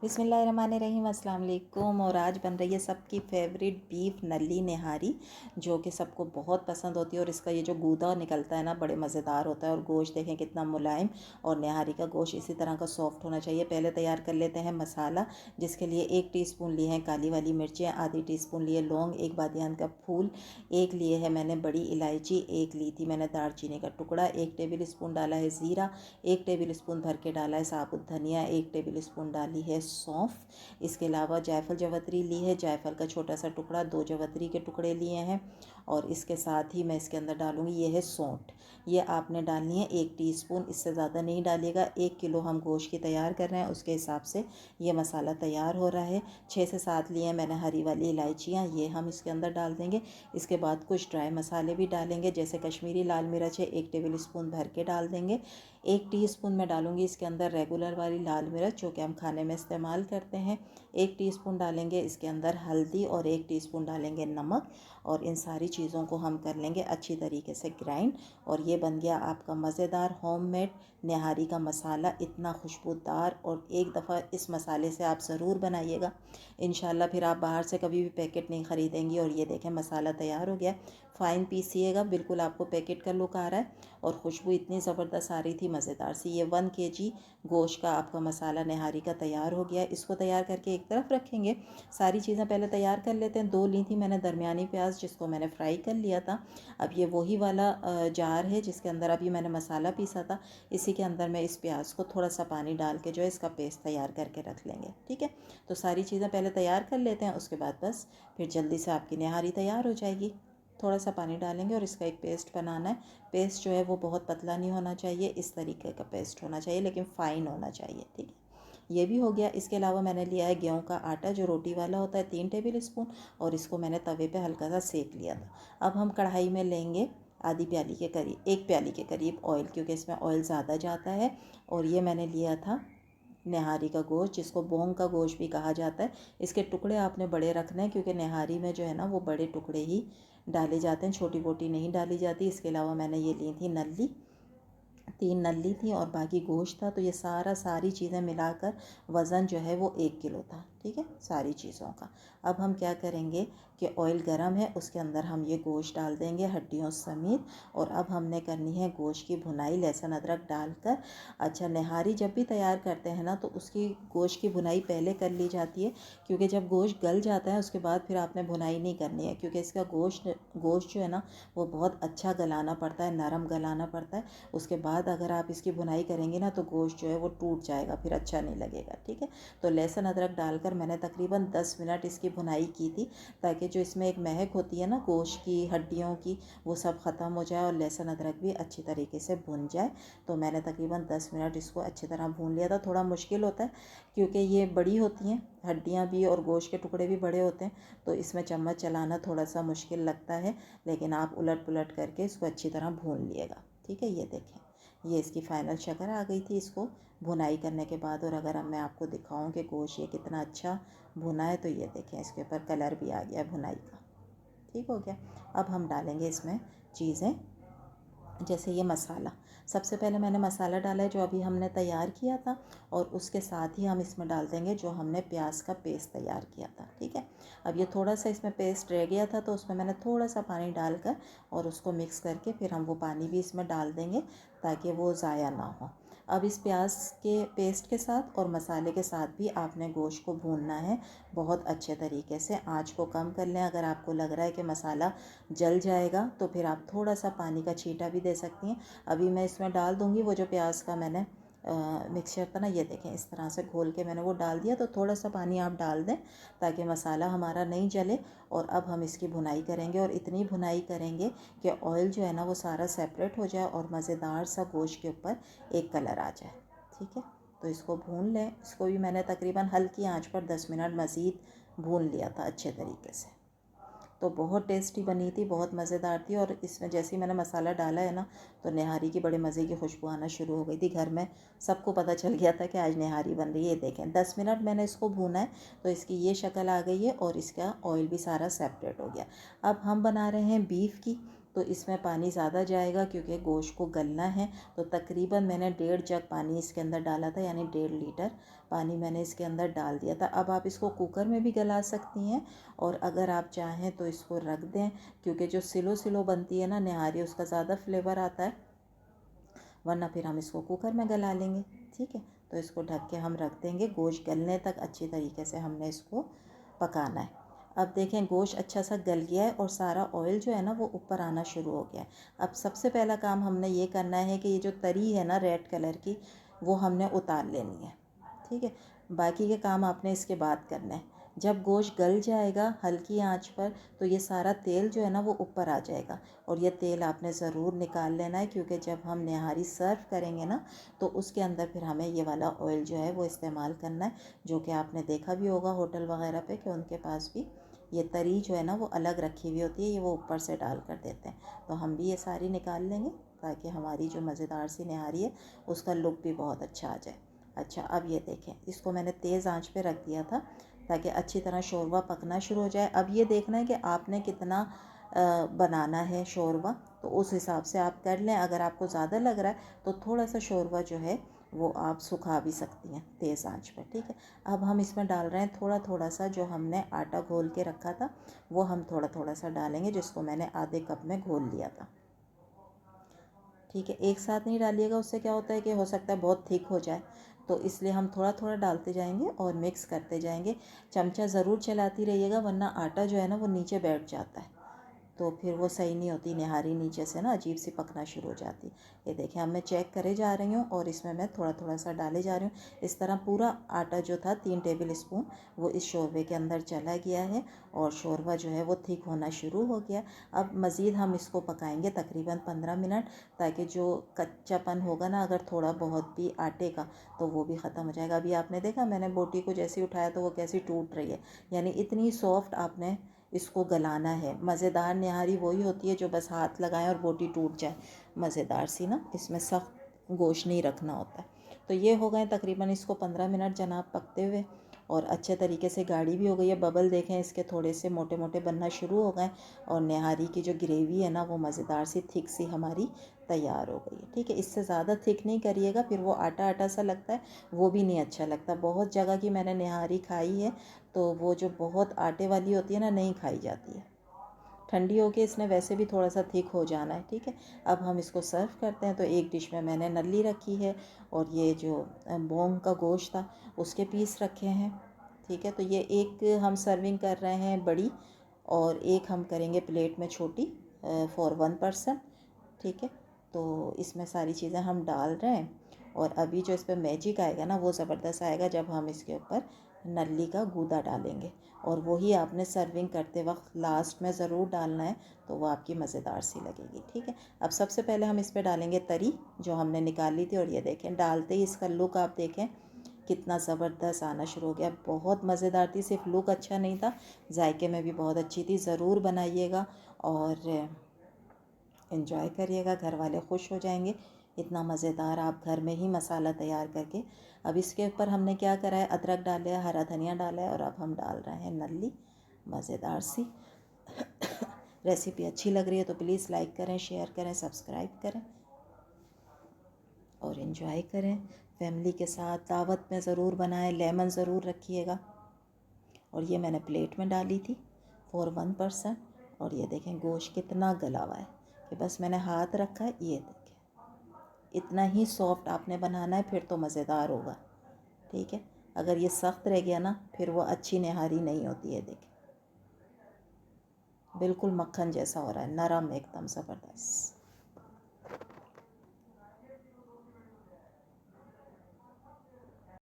बिस्मिल्लाहिर्रहमानिर्रहीम, अस्सलाम वालेकुम। और आज बन रही है सबकी फेवरेट बीफ नली निहारी, जो कि सबको बहुत पसंद होती है। और इसका ये जो गूदा निकलता है ना, बड़े मज़ेदार होता है। और गोश्त देखें कितना मुलायम, और निहारी का गोश्त इसी तरह का सॉफ्ट होना चाहिए। पहले तैयार कर लेते हैं मसाला, जिसके लिए 1 टीस्पून लिए हैं काली वाली मिर्चें, आधी टीस्पून लिए लौंग, 1 बादियान का फूल, 1 लिए है मैंने बड़ी इलायची, 1 ली थी मैंने दालचीनी का टुकड़ा, 1 टेबल स्पून डाला है ज़ीरा, 1 टेबल स्पून भर के डाला है साबुत धनिया, 1 टेबल स्पून डाली है सौंफ। इसके अलावा जायफल जवतरी ली है, जायफल का छोटा सा टुकड़ा, 2 जवतरी के टुकड़े लिए हैं। और इसके साथ ही मैं इसके अंदर डालूँगी ये है सौंठ। ये आपने डालनी है 1 टीस्पून, इससे ज़्यादा नहीं डालिएगा। 1 किलो हम गोश्त की तैयार कर रहे हैं, उसके हिसाब से ये मसाला तैयार हो रहा है। 6 से 7 लिए हैं मैंने हरी वाली इलायचियाँ, ये हम इसके अंदर डाल देंगे। इसके बाद कुछ ड्राई मसाले भी डालेंगे, जैसे कश्मीरी लाल मिर्च है 1 टेबल स्पून भर के डाल देंगे। 1 टीस्पून मैं डालूँगी इसके अंदर रेगुलर वाली लाल मिर्च, जो कि हम खाने में इस्तेमाल करते हैं। 1 टीस्पून डालेंगे इसके अंदर हल्दी, और 1 टीस्पून डालेंगे नमक। और इन सारी चीज़ों को हम कर लेंगे अच्छी तरीके से ग्राइंड। और ये बन गया आपका मज़ेदार होममेड निहारी का मसाला, इतना खुशबूदार। और एक दफ़ा इस मसाले से आप ज़रूर बनाइएगा, इंशाल्लाह फिर आप बाहर से कभी भी पैकेट नहीं ख़रीदेंगी। और ये देखें मसाला तैयार हो गया। फ़ाइन पीसिएगा, बिल्कुल आपको पैकेट का लुक आ रहा है। और खुशबू इतनी ज़बरदस्त आ रही थी, मज़ेदार सी। ये 1 केजी गोश्त का आपका मसाला निहारी का तैयार हो गया। इसको तैयार करके एक तरफ रखेंगे। सारी चीज़ें पहले तैयार कर लेते हैं। 2 ली थी मैंने दरमियानी प्याज, जिसको मैंने फ्राई कर लिया था। अब ये वही वाला जार है जिसके अंदर अभी मैंने मसाला पीसा था। इसी के अंदर मैं इस प्याज को थोड़ा सा पानी डाल के जो है इसका पेस्ट तैयार करके रख लेंगे। ठीक है, तो सारी चीज़ें पहले तैयार कर लेते हैं, उसके बाद बस फिर जल्दी से आपकी निहारी तैयार हो जाएगी। थोड़ा सा पानी डालेंगे और इसका एक पेस्ट बनाना है। पेस्ट जो है वो बहुत पतला नहीं होना चाहिए, इस तरीके का पेस्ट होना चाहिए, लेकिन फ़ाइन होना चाहिए। ठीक है, ये भी हो गया। इसके अलावा मैंने लिया है गेहूं का आटा, जो रोटी वाला होता है, 3 टेबल स्पून। और इसको मैंने तवे पे हल्का सा सेक लिया था। अब हम कढ़ाई में लेंगे आधी प्याली के करीब, 1 प्याली के करीब ऑयल, क्योंकि इसमें ऑयल ज़्यादा जाता है। और ये मैंने लिया था निहारी का गोश्त, जिसको बोंग का गोश्त भी कहा जाता है। इसके टुकड़े आपने बड़े रखने हैं, क्योंकि निहारी में जो है ना वो बड़े टुकड़े ही डाले जाते हैं, छोटी बोटी नहीं डाली जाती। इसके अलावा मैंने ये ली थी नल्ली, 3 नल्ली थी, और बाकी गोश्त था। तो ये सारी चीज़ें मिलाकर वज़न जो है वो 1 किलो था। ठीक है, सारी चीज़ों का। अब हम क्या करेंगे कि ऑयल गरम है, उसके अंदर हम ये गोश्त डाल देंगे हड्डियों समेत। और अब हमने करनी है गोश्त की भुनाई, लहसुन अदरक डालकर। अच्छा, निहारी जब भी तैयार करते हैं ना, तो उसकी गोश्त की भुनाई पहले कर ली जाती है, क्योंकि जब गोश्त गल जाता है उसके बाद फिर आपने भुनाई नहीं करनी है, क्योंकि इसका गोश्त जो है ना वो बहुत अच्छा गलाना पड़ता है, नरम गलाना पड़ता है। उसके बाद अगर आप इसकी भुनाई करेंगे ना, तो गोश्त जो है वो टूट जाएगा, फिर अच्छा नहीं लगेगा। ठीक है, तो लहसुन अदरक डालकर मैंने तकरीबन 10 मिनट इसकी भुनाई की थी, ताकि जो इसमें एक महक होती है ना गोश्त की, हड्डियों की, वो सब ख़त्म हो जाए और लहसुन अदरक भी अच्छी तरीके से भुन जाए। तो मैंने तकरीबन 10 मिनट इसको अच्छी तरह भून लिया था। थोड़ा मुश्किल होता है, क्योंकि ये बड़ी होती हैं हड्डियाँ भी, और गोश्त के टुकड़े भी बड़े होते हैं, तो इसमें चम्मच चलाना थोड़ा सा मुश्किल लगता है। लेकिन आप उलट पुलट करके इसको अच्छी तरह भून लिएगा। ठीक है, ये देखें, ये इसकी फ़ाइनल शक्ल आ गई थी इसको भुनाई करने के बाद। और अगर अब मैं आपको दिखाऊं कि गोश्त ये कितना अच्छा भुना है, तो ये देखें इसके ऊपर कलर भी आ गया भुनाई का। ठीक हो गया। अब हम डालेंगे इसमें चीज़ें, जैसे ये मसाला। सबसे पहले मैंने मसाला डाला है जो अभी हमने तैयार किया था, और उसके साथ ही हम इसमें डाल देंगे जो हमने प्याज का पेस्ट तैयार किया था। ठीक है, अब ये थोड़ा सा इसमें पेस्ट रह गया था, तो उसमें मैंने थोड़ा सा पानी डालकर और उसको मिक्स करके फिर हम वो पानी भी इसमें डाल देंगे, ताकि वो ज़ाया ना हो। अब इस प्याज के पेस्ट के साथ और मसाले के साथ भी आपने गोश्त को भूनना है बहुत अच्छे तरीके से। आँच को कम कर लें। अगर आपको लग रहा है कि मसाला जल जाएगा, तो फिर आप थोड़ा सा पानी का छींटा भी दे सकती हैं। अभी मैं इसमें डाल दूँगी वो जो प्याज का मैंने मिक्सचर था ना, ये देखें इस तरह से घोल के मैंने वो डाल दिया। तो थोड़ा सा पानी आप डाल दें, ताकि मसाला हमारा नहीं जले। और अब हम इसकी भुनाई करेंगे, और इतनी भुनाई करेंगे कि ऑयल जो है ना वो सारा सेपरेट हो जाए, और मज़ेदार सा गोश्त के ऊपर एक कलर आ जाए। ठीक है, तो इसको भून लें। इसको भी मैंने तकरीबन हल्की आंच पर 10 मिनट मज़ीद भून लिया था अच्छे तरीके से। तो बहुत टेस्टी बनी थी, बहुत मज़ेदार थी। और इसमें जैसे ही मैंने मसाला डाला है ना, तो निहारी की बड़े मज़े की खुशबू आना शुरू हो गई थी घर में। सबको पता चल गया था कि आज निहारी बन रही है। देखें 10 मिनट मैंने इसको भूना है, तो इसकी ये शक्ल आ गई है, और इसका ऑयल भी सारा सेपरेट हो गया। अब हम बना रहे हैं बीफ की। तो इसमें पानी ज़्यादा जाएगा क्योंकि गोश्त को गलना है। तो तकरीबन मैंने 1.5 जग पानी इसके अंदर डाला था, यानी 1.5 लीटर पानी मैंने इसके अंदर डाल दिया था। अब आप इसको कुकर में भी गला सकती हैं, और अगर आप चाहें तो इसको रख दें, क्योंकि जो सिलो सिलो बनती है ना निहारी, उसका ज़्यादा फ्लेवर आता है, वरना फिर हम इसको कुकर में गला लेंगे। ठीक है, तो इसको ढक के हम रख देंगे, गोश्त गलने तक अच्छी तरीके से हमने इसको पकाना है। अब देखें गोश्त अच्छा सा गल गया है और सारा ऑयल जो है ना वो ऊपर आना शुरू हो गया है। अब सबसे पहला काम हमने ये करना है कि ये जो तरी है ना रेड कलर की, वो हमने उतार लेनी है। ठीक है, बाकी के काम आपने इसके बाद करना है। जब गोश्त गल जाएगा हल्की आंच पर, तो ये सारा तेल जो है ना वो ऊपर आ जाएगा, और ये तेल आपने ज़रूर निकाल लेना है, क्योंकि जब हम निहारी सर्व करेंगे ना तो उसके अंदर फिर हमें ये वाला ऑयल जो है वो इस्तेमाल करना है, जो कि आपने देखा भी होगा होटल वगैरह पे कि उनके पास भी ये तरी जो है ना वो अलग रखी हुई होती है, ये वो ऊपर से डाल कर देते हैं। तो हम भी ये सारी निकाल लेंगे ताकि हमारी जो मज़ेदार सी निहारी है उसका लुक भी बहुत अच्छा आ जाए। अच्छा, अब ये देखें, इसको मैंने तेज़ आंच पे रख दिया था ताकि अच्छी तरह शोरबा पकना शुरू हो जाए। अब ये देखना है कि आपने कितना बनाना है शोरबा, तो उस हिसाब से आप कर लें। अगर आपको ज़्यादा लग रहा है तो थोड़ा सा शोरबा जो है वो आप सुखा भी सकती हैं तेज़ आंच पर। ठीक है, अब हम इसमें डाल रहे हैं थोड़ा थोड़ा सा जो हमने आटा घोल के रखा था, वो हम थोड़ा थोड़ा सा डालेंगे, जिसको मैंने आधे कप में घोल लिया था। ठीक है, एक साथ नहीं डालिएगा, उससे क्या होता है कि हो सकता है बहुत थिक हो जाए, तो इसलिए हम थोड़ा थोड़ा डालते जाएंगे और मिक्स करते जाएंगे। चमचा ज़रूर चलाती रहिएगा, वरना आटा जो है ना वो नीचे बैठ जाता है, तो फिर वो सही नहीं होती निहारी, नीचे से ना अजीब सी पकना शुरू हो जाती। ये देखें, अब मैं चेक करे जा रही हूँ और इसमें मैं थोड़ा थोड़ा सा डाले जा रही हूँ। इस तरह पूरा आटा जो था 3 टेबल स्पून वो इस शोरबे के अंदर चला गया है, और शोरबा जो है वो थिक होना शुरू हो गया। अब मज़ीद हम इसको पकाएंगे तकरीबन 15 मिनट, ताकि जो कच्चापन होगा ना अगर थोड़ा बहुत भी आटे का, तो वो भी ख़त्म हो जाएगा। अभी आपने देखा मैंने बोटी को जैसे उठाया तो वो कैसी टूट रही है, यानी इतनी सॉफ्ट आपने इसको गलाना है। मज़ेदार निहारी वही होती है जो बस हाथ लगाएं और बोटी टूट जाए, मज़ेदार सी ना, इसमें सख्त गोश्त नहीं रखना होता है। तो ये हो गए तकरीबन इसको 15 मिनट जनाब पकते हुए, और अच्छे तरीके से गाढ़ी भी हो गई है। बबल देखें इसके थोड़े से मोटे मोटे बनना शुरू हो गए, और निहारी की जो ग्रेवी है ना वो मज़ेदार सी थिक सी हमारी तैयार हो गई है। ठीक है, इससे ज़्यादा थिक नहीं करिएगा, फिर वो आटा आटा सा लगता है, वो भी नहीं अच्छा लगता। बहुत जगह की मैंने निहारी खाई है, तो वो जो बहुत आटे वाली होती है ना नहीं खाई जाती है। ठंडी होके इसने वैसे भी थोड़ा सा थिक हो जाना है। ठीक है, अब हम इसको सर्व करते हैं। तो एक डिश में मैंने नल्ली रखी है, और ये जो बोंग का गोश्त था उसके पीस रखे हैं। ठीक है, तो ये एक हम सर्विंग कर रहे हैं बड़ी, और एक हम करेंगे प्लेट में छोटी फॉर 1 पर्सन। ठीक है, तो इसमें सारी चीज़ें हम डाल रहे हैं, और अभी जो इस पर मैजिक आएगा ना वो ज़बरदस्त आएगा जब हम इसके ऊपर नल्ली का गूदा डालेंगे, और वही आपने सर्विंग करते वक्त लास्ट में ज़रूर डालना है, तो वो आपकी मज़ेदार सी लगेगी। ठीक है, अब सबसे पहले हम इस पर डालेंगे तरी जो हमने निकाली थी, और ये देखें डालते ही इसका लुक आप देखें कितना ज़बरदस्त आना शुरू हो गया। बहुत मज़ेदार थी, सिर्फ लुक अच्छा नहीं था, जायके में भी बहुत अच्छी थी। ज़रूर बनाइएगा और एंजॉय करिएगा, घर वाले खुश हो जाएंगे। इतना मज़ेदार आप घर में ही मसाला तैयार करके। अब इसके ऊपर हमने क्या करा है, अदरक डाला है, हरा धनिया डाला है, और अब हम डाल रहे हैं नल्ली, मज़ेदार सी। रेसिपी अच्छी लग रही है तो प्लीज़ लाइक करें, शेयर करें, सब्सक्राइब करें, और इन्जॉय करें फैमिली के साथ। दावत में ज़रूर बनाएं, लेमन ज़रूर रखिएगा। और ये मैंने प्लेट में डाली थी फॉर 1 पर्सन, और ये देखें गोश्त कितना गला हुआ है कि बस मैंने हाथ रखा है। ये देखें इतना ही सॉफ्ट आपने बनाना है, फिर तो मज़ेदार होगा। ठीक है, अगर ये सख्त रह गया ना फिर वो अच्छी निहारी नहीं होती है। देखें बिल्कुल मक्खन जैसा हो रहा है, नरम एकदम ज़बरदस्त।